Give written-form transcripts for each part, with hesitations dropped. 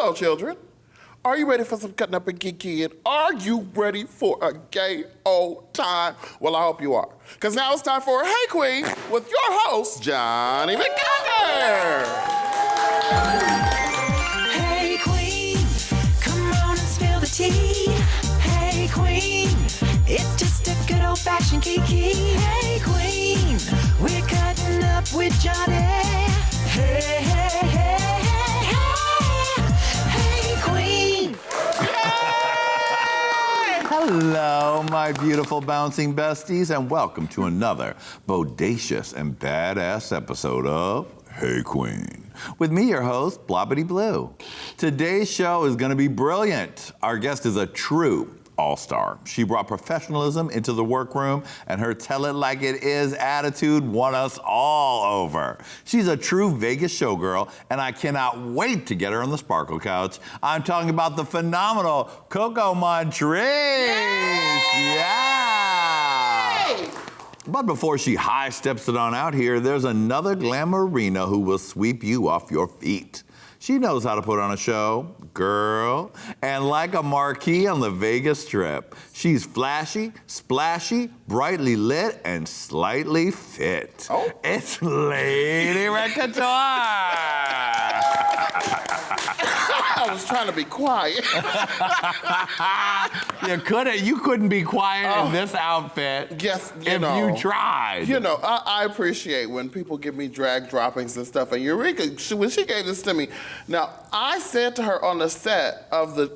Hello, children. Are you ready for some cutting up and geeky? And are you ready for a gay old time? Well, I hope you are. Because now it's time for Hey Qween with your host, Jonny McGovern. Hey Qween, come on and spill the tea. Hey Qween, it's just a good old-fashioned kiki. Hey Qween, we're cutting up with Jonny. Hey, hey, hey, hey, hey, hey Qween. Hello, my beautiful bouncing besties, and welcome to another bodacious and badass episode of Hey Qween. With me, your host, Blobbity Blue. Today's show is gonna be brilliant. Our guest is a true all-star. She brought professionalism into the workroom, and her tell it like it is attitude won us all over. She's a true Vegas showgirl, and I cannot wait to get her on the Sparkle Couch. I'm talking about the phenomenal COCO Montrese. Yeah! But before she high steps it on out here, there's another glamourina who will sweep you off your feet. She knows how to put on a show, girl. And like a marquee on the Vegas Strip, she's flashy, splashy, brightly lit, and slightly fit. Oh. It's Lady Red Couture. I was trying to be quiet. You couldn't be quiet in this outfit. Yes, if you tried. You know, I appreciate when people give me drag droppings and stuff. And Eureka, when she gave this to me, now I said to her on the set of the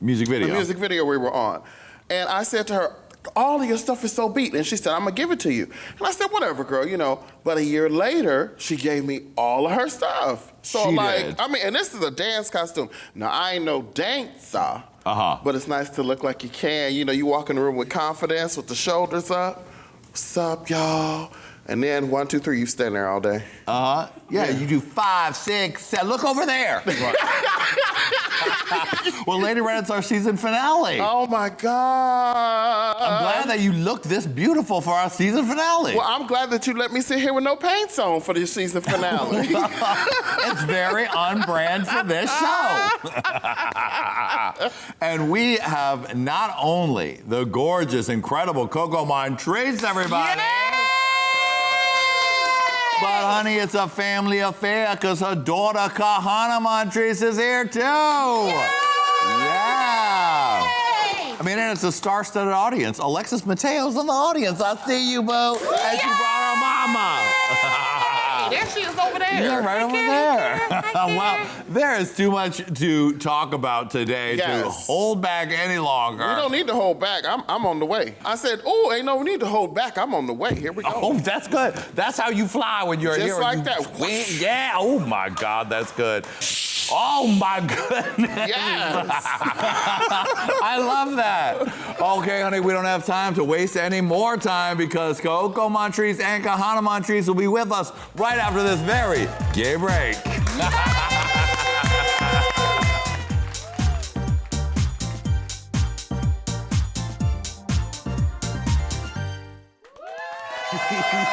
music video we were on, and I said to her, all of your stuff is so beat. And she said, I'm gonna give it to you. And I said, whatever, girl, you know. But a year later, she gave me all of her stuff. So She like, did. I mean, and this is a dance costume. Now, I ain't no dancer. But it's nice to look like you can. You know, you walk in the room with confidence, with the shoulders up. What's up, y'all? And then 1, 2, 3, you stand there all day. Yeah, you do 5, 6, 7. Look over there. Well, Lady Red, it's our season finale. Oh my God. I'm glad that you looked this beautiful for our season finale. Well, I'm glad that you let me sit here with no paints on for this season finale. It's very on brand for this show. And we have not only the gorgeous, incredible COCO Montrese, everybody. But honey, it's a family affair because her daughter Kahanna Montrese is here too. Yeah. I mean, and it's a star-studded audience. Alexis Matteo's in the audience. I see you, boo. And she brought her mama. There she is over there. Yeah, right over there. Well, there is too much to talk about today to hold back any longer. We don't need to hold back. I'm on the way. I said, oh, ain't no need to hold back. I'm on the way. Here we go. Oh, that's good. That's how you fly when you're here. Just like that. Qween. Yeah. Oh my God, that's good. Oh my goodness. Yes. I love that. Okay, honey, we don't have time to waste any more time because COCO Montrese and Kahanna Montrese will be with us right after this very gay break.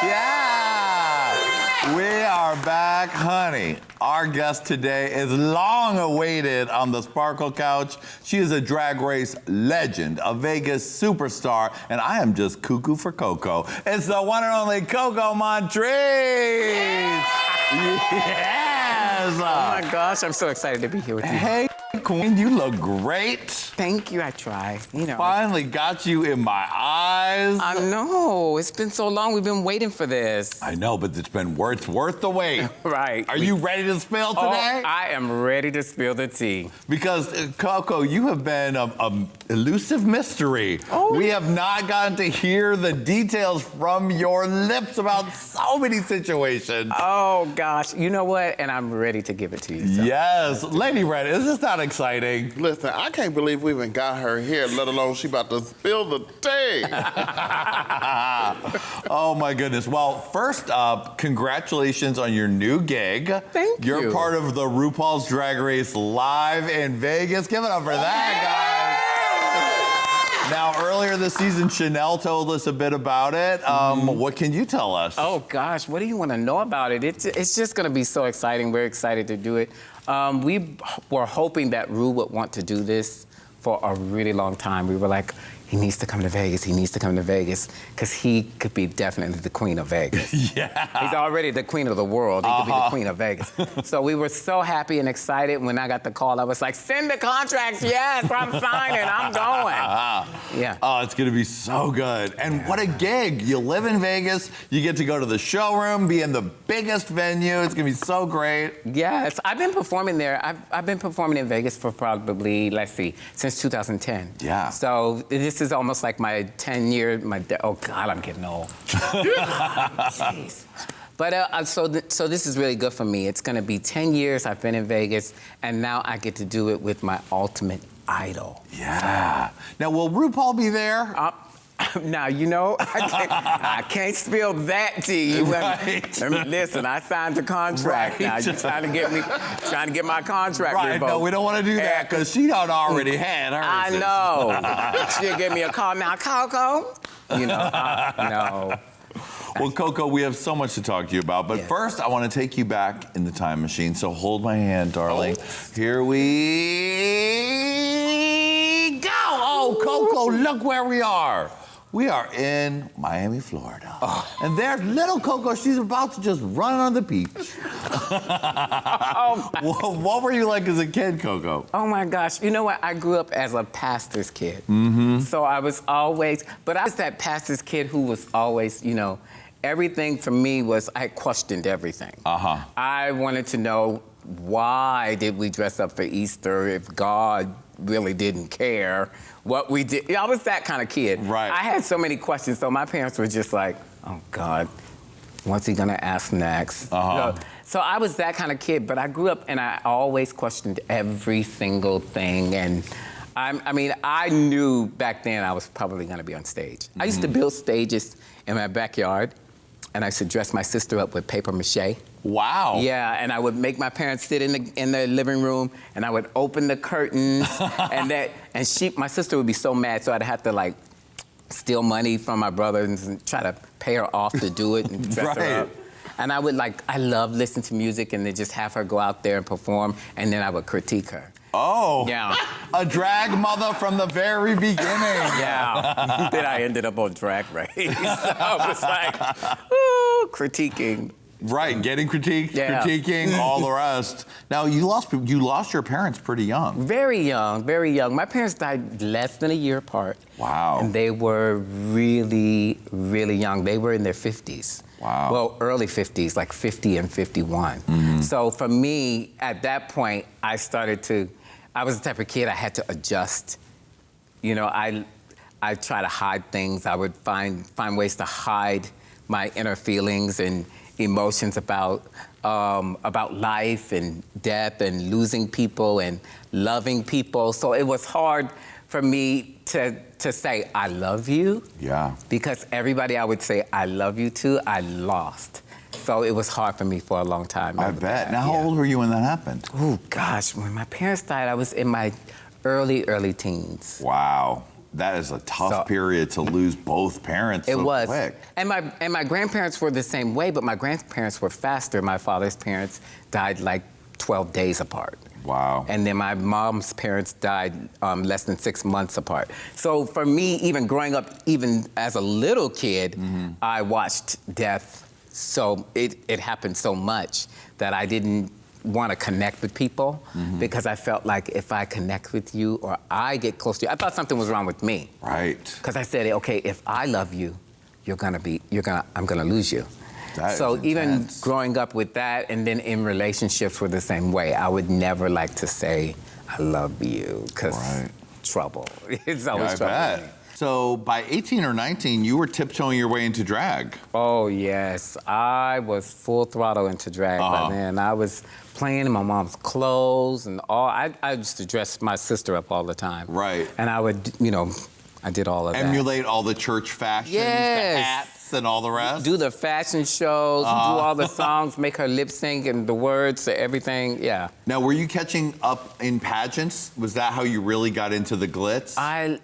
Yeah! We are back, honey. Our guest today is long awaited on the Sparkle Couch. She is a Drag Race legend, a Vegas superstar, and I am just cuckoo for COCO. It's the one and only COCO Montrese! Yes! Oh my gosh, I'm so excited to be here with you. Hey, Qween, you look great. Thank you, I try. You know. Finally got you in my eyes. I know, it's been so long, we've been waiting for this. I know, but it's been worth the wait. Right. Are you ready to spill today? Oh, I am ready to spill the tea. Because, COCO, you have been an elusive mystery. Oh. We have not gotten to hear the details from your lips about so many situations. Oh gosh, you know what? And I'm ready to give it to you. So. Yes. Lady Red, is this not exciting? Listen, I can't believe we even got her here, let alone she about to spill the tea. Oh my goodness. Well, first up, congratulations on your new gig. Thank you. You're part of the RuPaul's Drag Race live in Vegas. Give it up for that, guys. Now, earlier this season, Chanel told us a bit about it. What can you tell us? Oh gosh, what do you want to know about it? It's just going to be so exciting. We're excited to do it. We were hoping that Ru would want to do this for a really long time. We were like, he needs to come to Vegas. He needs to come to Vegas because he could be definitely the queen of Vegas. Yeah. He's already the queen of the world. He could be the queen of Vegas. So we were so happy and excited. When I got the call, I was like, send the contracts. Yes, I'm signing. I'm going. Yeah. Oh, it's going to be so good. And what a gig. You live in Vegas. You get to go to the showroom, be in the biggest venue. It's going to be so great. Yes, I've been performing there. I've been performing in Vegas for probably, let's see, since 2010. Yeah. So this is almost like my 10 year, oh God, I'm getting old. Jeez. But so this is really good for me. It's gonna be 10 years I've been in Vegas, and now I get to do it with my ultimate idol. Yeah. Now, will RuPaul be there? Now, you know, I can't spill that to you. Right. Listen, I signed the contract. Right. Now you're trying to get my contract Right, revoked. no, we don't want to do that because she done already had hers. I know. She'll give me a call now, Coco. You know, no. Well, Coco, we have so much to talk to you about, but first I want to take you back in the time machine, so hold my hand, darling. Here we go. Oh, Coco, look where we are. We are in Miami, Florida. And there's little Coco. She's about to just run on the beach. What were you like as a kid, Coco? Oh my gosh. You know what? I grew up as a pastor's kid. Mm-hmm. So I was always, but I was that pastor's kid who was always, you know, everything for me was, I questioned everything. I wanted to know, why did we dress up for Easter if God really didn't care what we did? I was that kind of kid. Right. I had so many questions, so my parents were just like, oh God, what's he gonna ask next? So I was that kind of kid, but I grew up and I always questioned every single thing. And I mean, I knew back then I was probably gonna be on stage. I used to build stages in my backyard, and I used to dress my sister up with paper mache. Wow. Yeah, and I would make my parents sit in the living room, and I would open the curtains, and my sister would be so mad, so I'd have to like steal money from my brothers and try to pay her off to do it and dress her up. And I love listening to music and then just have her go out there and perform, and then I would critique her. Oh. Yeah. A drag mother from the very beginning. Yeah. Then I ended up on Drag Race. So I was like, ooh, critiquing. Right, getting critiqued, critiquing, all the rest. Now, you lost your parents pretty young. Very young, very young. My parents died less than a year apart. Wow. And they were really, really young. They were in their 50s. Wow. Well, early 50s, like 50 and 51. Mm-hmm. So for me, at that point, I was the type of kid I had to adjust. You know, I try to hide things. I would find ways to hide my inner feelings and emotions about life and death and losing people and loving people. So it was hard for me to say, I love you. Yeah. Because everybody I would say, I love you to, I lost. So it was hard for me for a long time. I bet. Now, how old were you when that happened? Oh, gosh. When my parents died, I was in my early teens. Wow. That is a tough period to lose both parents so quick. And my grandparents were the same way, but my grandparents were faster. My father's parents died like 12 days apart. Wow. And then my mom's parents died less than 6 months apart. So for me, even growing up, even as a little kid, I watched death. So it happened so much that I didn't want to connect with people because I felt like if I connect with you or I get close to you, I thought something was wrong with me. Right. Because I said, okay, if I love you, I'm gonna lose you. So even growing up with that and then in relationships were the same way. I would never like to say, I love you, because trouble. It's always trouble. I bet. So by 18 or 19, you were tiptoeing your way into drag. Oh, yes. I was full throttle into drag by then. I was playing in my mom's clothes and all. I used to dress my sister up all the time. Right. And I would, I did all of that. Emulate all the church fashions, the hats and all the rest? Do the fashion shows, do all the songs, make her lip sync and the words to everything, yeah. Now, were you catching up in pageants? Was that how you really got into the glitz?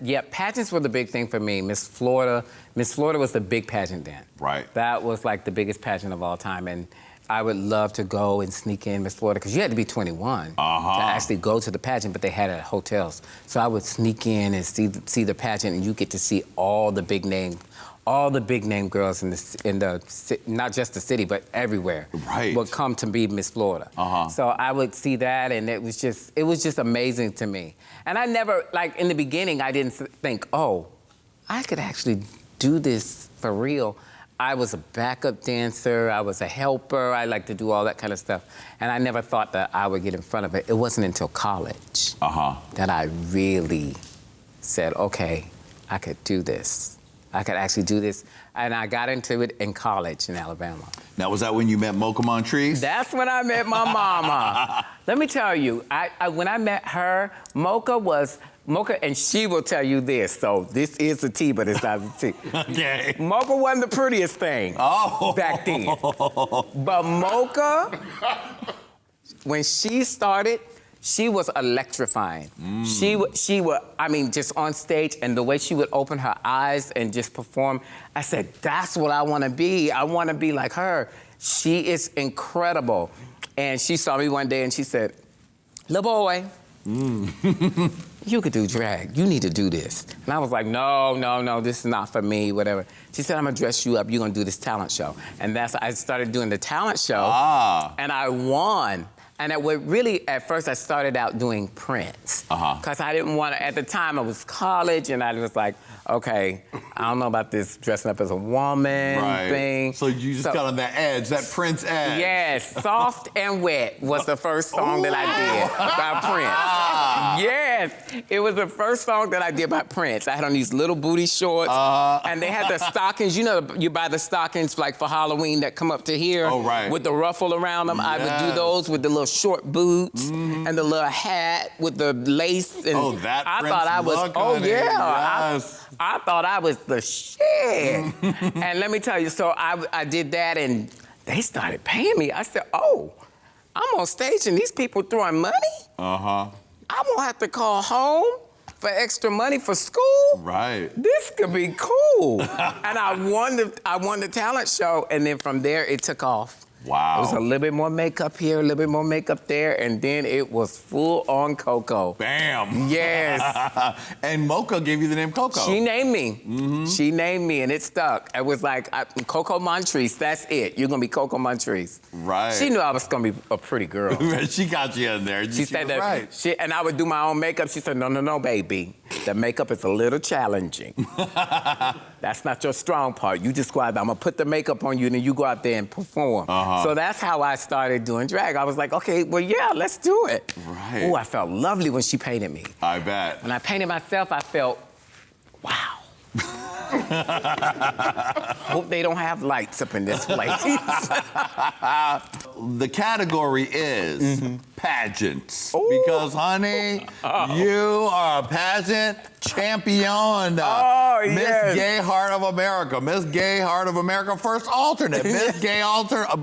Yeah, pageants were the big thing for me. Miss Florida was the big pageant then. Right. That was like the biggest pageant of all time. I would love to go and sneak in Miss Florida, because you had to be 21 to actually go to the pageant, but they had it at hotels. So I would sneak in and see the pageant, and you get to see all the big name girls in the not just the city, but everywhere. Right. Would come to be Miss Florida. So I would see that, and it was just amazing to me. And I never, like in the beginning, I didn't think, oh, I could actually do this for real. I was a backup dancer, I was a helper, I like to do all that kind of stuff. And I never thought that I would get in front of it. It wasn't until college that I really said, okay, I could do this. I could actually do this. And I got into it in college in Alabama. Now, was that when you met COCO Montrese? That's when I met my mama. Let me tell you, when I met her, Mocha, and she will tell you this, so this is a T, but it's not a T. Okay. Mocha wasn't the prettiest thing back then. But Mocha, when she started, she was electrifying. She would, I mean, just on stage, and the way she would open her eyes and just perform, I said, that's what I want to be. I want to be like her. She is incredible. And she saw me one day and she said, little boy, you could do drag. You need to do this. And I was like, no, this is not for me, whatever. She said, I'm gonna dress you up. You're gonna do this talent show. And I started doing the talent show. And I won. And at first I started out doing prints. Because I didn't want to, at the time I was college and I was like, okay, I don't know about this dressing up as a woman thing. So you just got on that edge, that Prince edge. Yes, Soft and Wet was the first song that I did by Prince. Yes, it was the first song that I did by Prince. I had on these little booty shorts and they had the stockings, you know, you buy the stockings like for Halloween that come up to here with the ruffle around them. I would do those with the little short boots and the little hat with the lace. And that I Prince thought I was, look, oh honey. yeah. Yes. I thought I was the shit. And let me tell you, so I did that and they started paying me. I said, oh, I'm on stage and these people throwing money? I won't have to call home for extra money for school? Right. This could be cool. And I won the talent show, and then from there it took off. Wow. It was a little bit more makeup here, a little bit more makeup there, and then it was full on COCO. Bam. Yes. And Mocha gave you the name COCO. She named me. She named me, and it stuck. It was like, COCO Montrese, that's it. You're gonna be COCO Montrese. Right. She knew I was gonna be a pretty girl. She got you in there. She said that, right. And I would do my own makeup. She said, no, baby. The makeup is a little challenging. That's not your strong part. You just go out there, I'm gonna put the makeup on you, and then you go out there and perform. So that's how I started doing drag. I was like, okay, well, yeah, let's do it. Right. Oh, I felt lovely when she painted me. I bet. When I painted myself, I felt, wow. Hope they don't have lights up in this place. The category is pageants. Because, honey, you are a pageant champion. Miss Gay Heart of America, Miss Gay Heart of America First Alternate, Miss Gay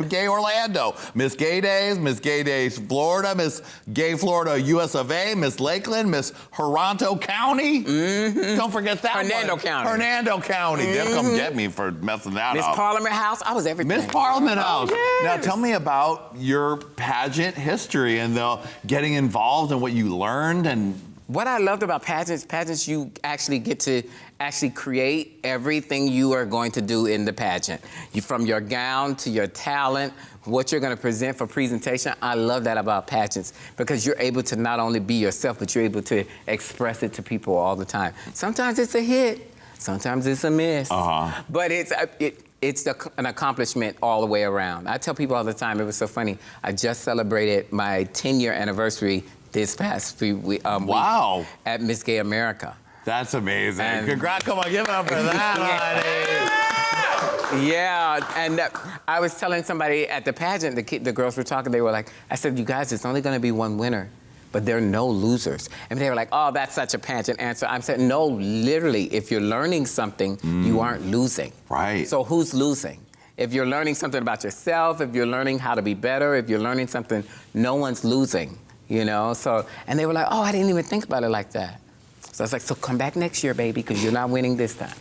Gay Orlando, Miss Gay Days Florida, Miss Gay Florida US of A, Miss Lakeland, Miss Toronto County. Don't forget that Hernando County. Hernando County. They'll come get me for messing that up. Miss Parliament House, I was everything. Miss Parliament House. Yes. Now tell me about your pageant history and the getting involved and what you learned and. What I loved about pageants, you actually get to create everything you are going to do in the pageant. From your gown to your talent, what you're going to present for presentation. I love that about pageants because you're able to not only be yourself, but you're able to express it to people all the time. Sometimes it's a hit, sometimes it's a miss, but it's an accomplishment all the way around. I tell people all the time, it was so funny, I just celebrated my 10-year anniversary this past week at Miss Gay America. That's amazing. And congrats, come on, give it up for that, honey. Yeah, and I was telling somebody at the pageant, the girls were talking, they were like, I said, you guys, it's only gonna be one winner, but there are no losers. And they were like, oh, that's such a pageant answer. I said, no, literally, if you're learning something, you aren't losing. Right. So who's losing? If you're learning something about yourself, if you're learning how to be better, if you're learning something, no one's losing. You know, so, and they were like, oh, I didn't even think about it like that. So I was like, so come back next year, baby, because you're not winning this time.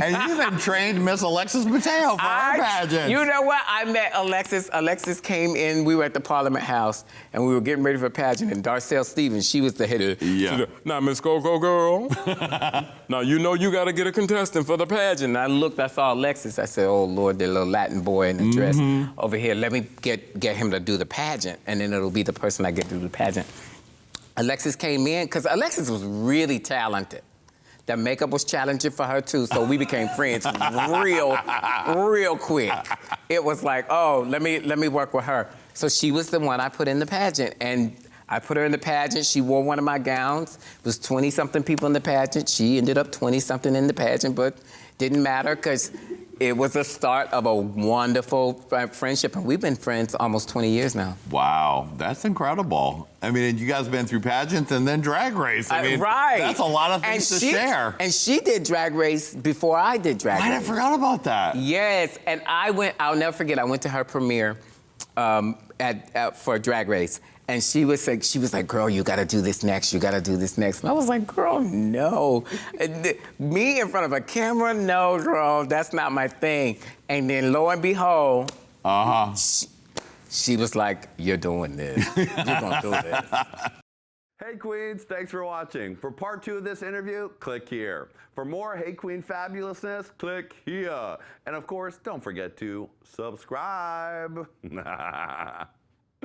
And you even trained Miss Alexis Mateo for our pageant. You know what? I met Alexis. Alexis came in. We were at the Parliament House, and we were getting ready for a pageant. And Darcelle Stevens, she was the head of. Yeah. Now, Miss Coco girl. Now you know you got to get a contestant for the pageant. And I looked. I saw Alexis. I said, oh Lord, the little Latin boy in the dress over here. Let me get him to do the pageant, and then it'll be the person I get to do the pageant. Alexis came in, because Alexis was really talented. The makeup was challenging for her too, so we became friends real quick. It was like, oh, let me work with her. So she was the one I put in the pageant, and I put her in the pageant. She wore one of my gowns. It was 20-something people in the pageant. She ended up 20-something in the pageant, but didn't matter, because it was the start of a wonderful friendship, and we've been friends almost 20 years now. Wow, that's incredible. I mean, you guys have been through pageants and then Drag Race. I mean, right. That's a lot of things to share. And she did Drag Race before I did Drag Race. I forgot about that. Yes, and I'll never forget, I went to her premiere for Drag Race. And she was like, girl, you gotta do this next, you gotta do this next. And I was like, girl, no. Me in front of a camera, no, girl, that's not my thing. And then lo and behold, she was like, you're doing this. You're gonna do this. Hey Queens, thanks for watching. For part 2 of this interview, click here. For more Hey Queen fabulousness, click here. And of course, don't forget to subscribe.